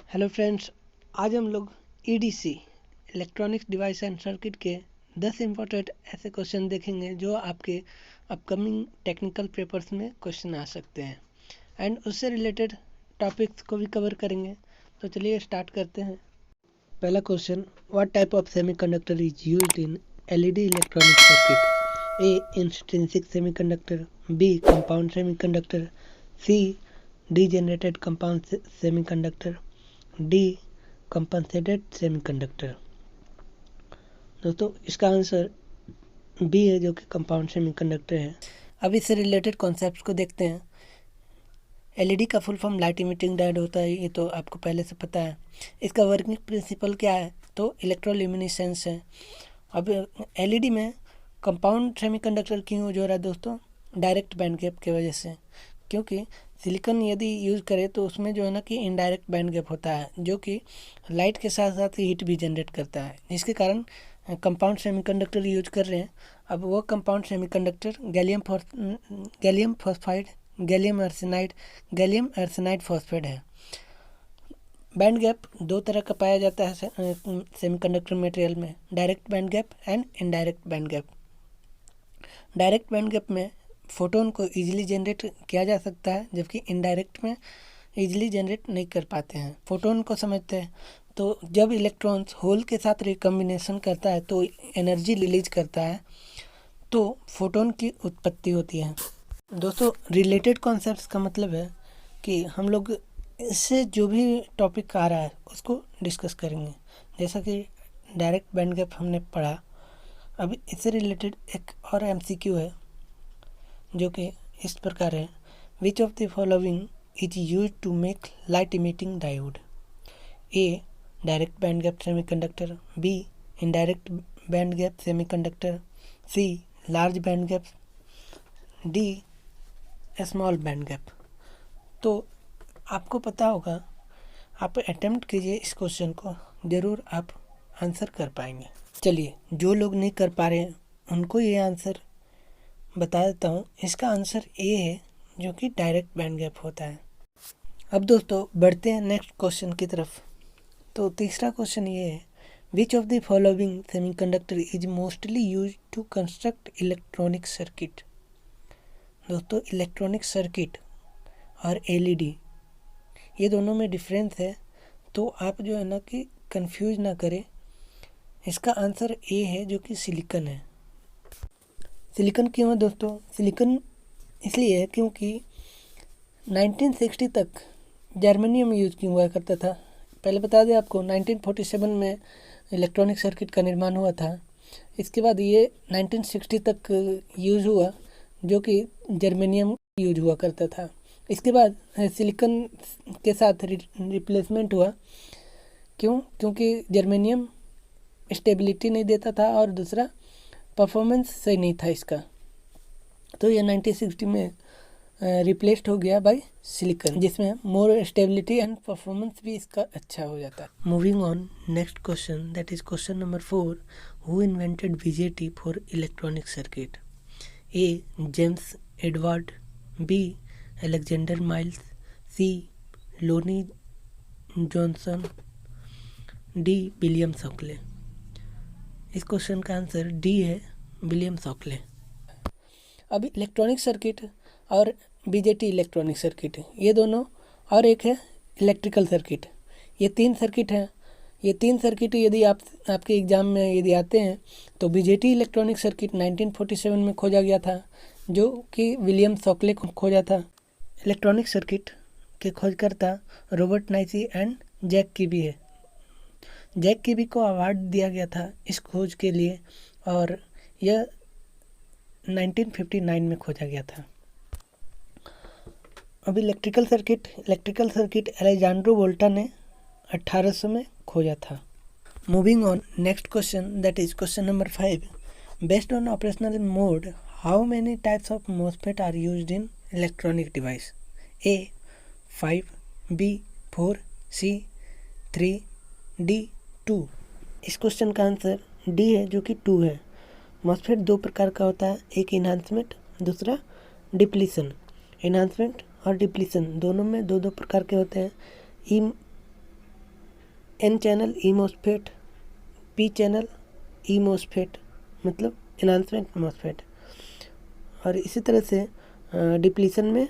Hello friends, आज हम लोग EDC electronics device and circuit के 10 इम्पोर्टेंट ऐसे क्वेश्चन देखेंगे जो आपके अपकमिंग टेक्निकल पेपर्स में क्वेश्चन आ सकते हैं एंड उससे रिलेटेड टॉपिक्स को भी कवर करेंगे। तो चलिए स्टार्ट करते हैं। पहला question, what type of semiconductor is used in LED electronic circuit? A intrinsic semiconductor, B compound semiconductor, C degenerated compound semiconductor, D compensated semiconductor. दोस्तों इसका आंसर बी है जो कि कंपाउंड सेमीकंडक्टर है। अब इससे रिलेटेड कॉन्सेप्ट्स को देखते हैं। एलईडी का full form light emitting diode होता है, ये तो आपको पहले से पता है। इसका वर्किंग प्रिंसिपल क्या है? तो इलेक्ट्रोल्यूमिनेसेंस है। अब एलईडी में कंपाउंड सेमीकंडक्टर क्यों यूज हो रहा है दोस्तों? डायरेक्ट बैंड गैप की वजह से, क्योंकि सिलिकॉन यदि यूज़ करें तो उसमें जो है ना कि इनडायरेक्ट बैंड गैप होता है जो कि लाइट के साथ साथ हीट भी जनरेट करता है, जिसके कारण कंपाउंड सेमीकंडक्टर यूज कर रहे हैं। अब वो compound semiconductor gallium phosphide, gallium arsenide phosphate है। बैंड गैप दो तरह का पाया जाता है सेमीकंडक्टर मटेरियल में, direct band gap and indirect band gap. Direct band gap में फोटोन को इजीली जनरेट किया जा सकता है, जबकि इनडायरेक्ट में इजीली जनरेट नहीं कर पाते हैं। फोटोन को समझते हैं तो जब इलेक्ट्रॉन्स होल के साथ रिकम्बिनेशन करता है तो एनर्जी रिलीज करता है, तो फोटोन की उत्पत्ति होती है। दोस्तों रिलेटेड कॉन्सेप्ट्स का मतलब है कि हम लोग इससे जो भी टॉपिक आ रहा है उसको डिस्कस करेंगे। जैसा कि डायरेक्ट बैंड गैप हमने पढ़ा, अब इससे रिलेटेड एक और एमसीक्यू है जो कि इस प्रकार है, which of the following is use to make light emitting diode? A direct band gap semiconductor, B indirect band gap semiconductor, C large band gap, D small band gap. तो आपको पता होगा, आप अटेम्प्ट कीजिए इस क्वेश्चन को, ज़रूर आप आंसर कर पाएंगे। चलिए जो लोग नहीं कर पा रहे हैं उनको ये आंसर बता देता हूँ। इसका आंसर ए है जो कि डायरेक्ट बैंड गैप होता है। अब दोस्तों बढ़ते हैं नेक्स्ट क्वेश्चन की तरफ। तो तीसरा क्वेश्चन ये है, which of the following semiconductor is mostly use to construct electronic circuit? दोस्तों इलेक्ट्रॉनिक सर्किट और एलईडी ये दोनों में डिफरेंस है, तो आप जो है ना कि कंफ्यूज ना करें। इसका आंसर ए है जो कि सिलिकॉन है। सिलिकॉन क्यों है दोस्तों? सिलिकॉन इसलिए है क्योंकि 1960 तक जर्मेनियम यूज क्यों हुआ करता था। पहले बता दें आपको, 1947 में इलेक्ट्रॉनिक सर्किट का निर्माण हुआ था। इसके बाद ये 1960 तक यूज हुआ जो कि जर्मेनियम यूज हुआ करता था। इसके बाद सिलिकॉन के साथ रिप्लेसमेंट हुआ। क्योंकि जर्मेनियम स्टेबिलिटी नहीं देता था और दूसरा परफॉर्मेंस सही नहीं था इसका, तो ये 1960 में रिप्लेस्ड हो गया बाय सिलिकॉन, जिसमें मोर स्टेबिलिटी एंड परफॉर्मेंस भी इसका अच्छा हो जाता है। Moving on, next question, that is question number 4, who invented BJT for electronic circuit? A James Edward, B Alexander Miles, C Lonnie Johnson, D William Shockley. इस question का answer D है, William Shockley. अब electronic circuit और BJT electronic circuit ये दोनों, और एक है इलेक्ट्रिकल सर्किट, ये तीन सर्किट हैं। ये तीन सर्किट यदि आपके एग्ज़ाम में यदि आते हैं तो बीजेटी इलेक्ट्रॉनिक सर्किट 1947 में खोजा गया था, जो कि विलियम शॉकले को खोजा था। इलेक्ट्रॉनिक सर्किट के खोजकर्ता रॉबर्ट नाइसी एंड जैक कीबी है। जैक कीबी को अवार्ड दिया गया था इस खोज के लिए, और यह 1959 में खोजा गया था। अब इलेक्ट्रिकल सर्किट अलेजांड्रो वोल्टा ने 1800 में खोजा था। Moving on, next question, that is question number 5, based on operational mode how many types of MOSFET are used in electronic device? A 5, B 4, C 3, D 2। इस क्वेश्चन का आंसर डी है जो कि 2 है। मॉसफेट दो प्रकार का होता है, एक इन्हांसमेंट, दूसरा डिप्लीशन। इन्हांसमेंट और डिप्लीशन दोनों में दो प्रकार के होते हैं। N channel E MOSFET, P channel E MOSFET मतलब एनहांसमेंट मॉस्फेट। और इसी तरह से डिप्लीशन में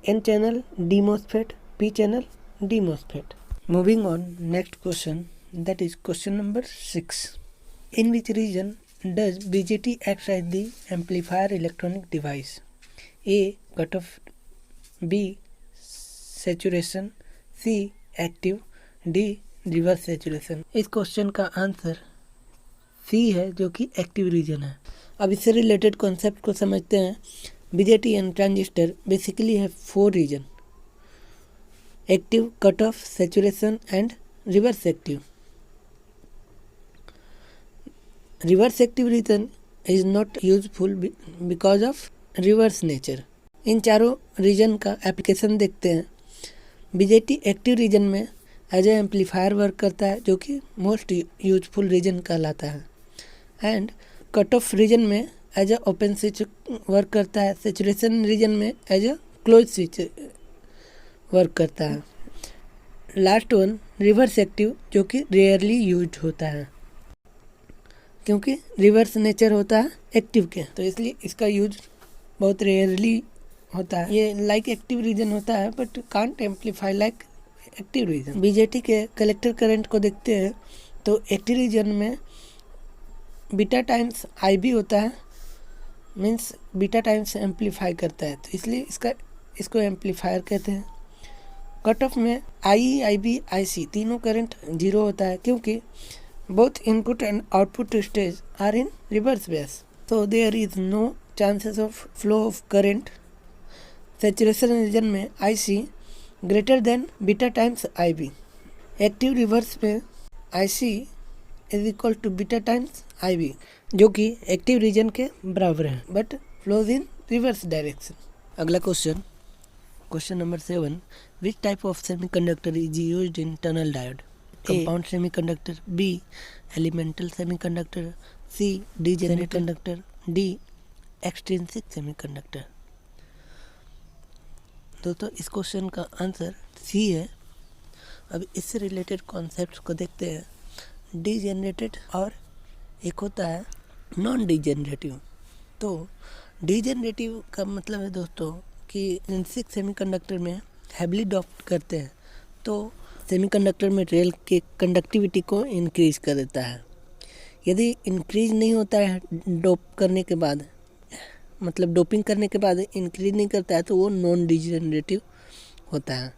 N channel D MOSFET, P channel D MOSFET. Moving on next question, that is question number 6। In which region does BJT act as the amplifier electronic device? A cut off, B saturation, C active, D reverse saturation. इस question का answer C है, जो कि active region है। अब इससे related concept को समझते हैं। बीजेटी एंड ट्रांजिस्टर बेसिकली है 4 region: active, cut off, saturation and reverse active. Reverse active region is not useful because of reverse nature. इन चारों रीजन का एप्लीकेशन देखते हैं। बीजेटी एक्टिव रीजन में एज ए एम्पलीफायर वर्क करता है, जो कि मोस्ट यूजफुल रीजन कहलाता है। एंड कट ऑफ रीजन में as a open switch work करता है। सैचुरेशन रीजन में as a close switch work करता है। लास्ट वन रिवर्स एक्टिव, जो कि रेयरली यूज होता है क्योंकि रिवर्स नेचर होता है एक्टिव के, तो इसलिए इसका यूज बहुत रेयरली होता है। ये लाइक एक्टिव रीजन होता है but can't amplify like active region. BJT के कलेक्टर करंट को देखते हैं तो एक्टिव रीजन में बीटा टाइम्स आईबी होता है, मीन्स बीटा टाइम्स एम्पलीफाई करता है, तो इसलिए इसको एम्पलीफायर कहते हैं। कट ऑफ में आई, आईबी, आईसी तीनों करंट 0 होता है क्योंकि both input and output stage are in reverse base, so there is no chances of flow of current. Saturation region में IC greater than beta times IB. Active reverse में IC is equal to beta times IB, जो कि active region के बराबर है but flows in reverse direction. अगला question, question number 7। Which type of semiconductor is used in tunnel diode? Compound semiconductor, B elemental semiconductor, C degenerated conductor, D extrinsic semiconductor. दोस्तों इस question का answer C है। अब इससे related concepts को देखते हैं। डीजेनरेटेड और एक होता है नॉन डीजेनरेटिव। तो डीजेनरेटिव का मतलब है दोस्तों कि एक्सट्रिंसिक सेमीकंडक्टर में हैवीली डोप्ड करते हैं, तो सेमीकंडक्टर मटेरियल के कंडक्टिविटी को इंक्रीज कर देता है। यदि इंक्रीज नहीं होता है डोप करने के बाद, मतलब डोपिंग करने के बाद इंक्रीज नहीं करता है, तो वो नॉन डीजेनरेटिव होता है।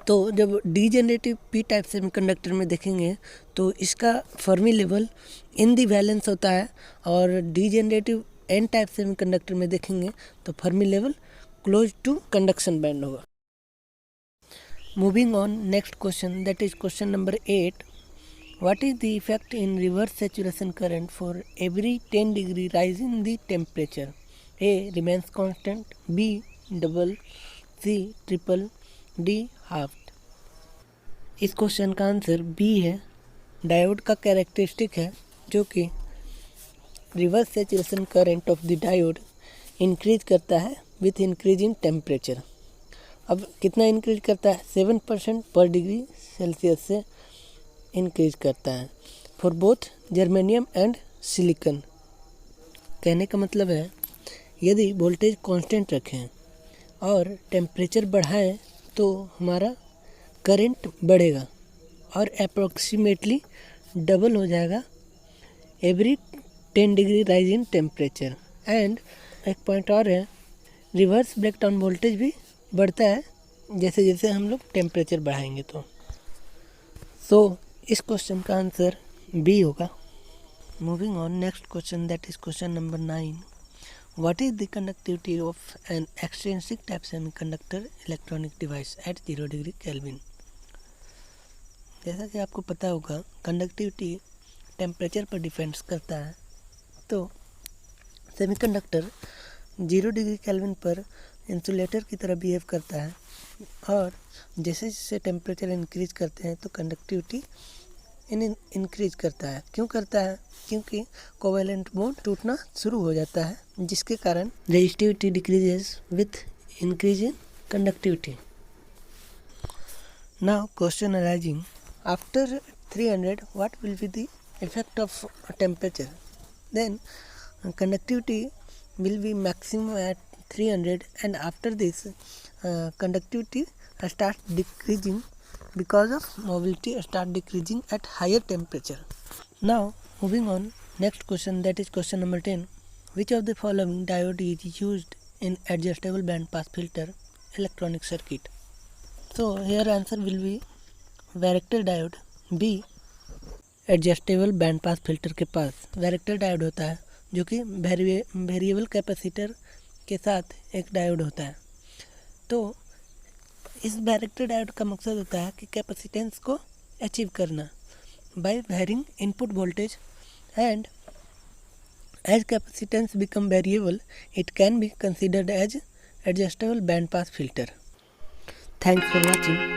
तो जब डीजेनरेटिव पी टाइप सेमीकंडक्टर में देखेंगे तो इसका Fermi level in the valence होता है, और डीजेनरेटिव एन टाइप सेमीकंडक्टर में देखेंगे तो Fermi level close to conduction band होगा। Moving on next question, that is question number 8। What is the effect in reverse saturation current for every 10 degree rise in the temperature? A remains constant, B double, C triple, D halved। इस question का answer B है। Diode का characteristic है जो कि reverse saturation current of the diode increase करता है with increase in temperature. अब कितना इंक्रीज करता है? 7% पर डिग्री सेल्सियस से इंक्रीज करता है for both germanium and silicon. कहने का मतलब है यदि वोल्टेज कांस्टेंट रखें और टेम्परेचर बढ़ाएं तो हमारा करंट बढ़ेगा और अप्रॉक्सीमेटली डबल हो जाएगा every 10 degree rise in temperature. And एक पॉइंट और है, रिवर्स ब्रेकडाउन वोल्टेज भी बढ़ता है जैसे जैसे हम लोग टेम्परेचर बढ़ाएंगे। तो इस क्वेश्चन का आंसर बी होगा। Moving on next question, that is question number 9। What is the conductivity of an extrinsic type semiconductor electronic device at 0 degree kelvin? जैसा कि आपको पता होगा कंडक्टिविटी टेम्परेचर पर डिपेंड्स करता है। तो सेमीकंडक्टर 0 डिग्री केल्विन पर इंसुलेटर की तरह बिहेव करता है, और जैसे जैसे टेम्परेचर इंक्रीज करते हैं तो कंडक्टिविटी इंक्रीज करता है। क्यों करता है? क्योंकि कोवेलेंट बॉन्ड टूटना शुरू हो जाता है, जिसके कारण resistivity decreases with increase in conductivity. Now question arising, after 300 what will be the effect of temperature? Then conductivity will be maximum at 300, and after this conductivity starts decreasing because of mobility start decreasing at higher temperature. Now moving on, next question, that is question number 10. Which of the following diode is used in adjustable band pass filter electronic circuit? So here answer will be varactor diode. B, adjustable band pass filter के पास varactor diode होता है जो कि variable capacitor के साथ एक diode होता है। तो इस वैरेक्टर डायोड का मकसद होता है कि कैपेसिटेंस को अचीव करना by varying input voltage, and as capacitance become variable it can be considered as adjustable band pass filter. Thanks for watching.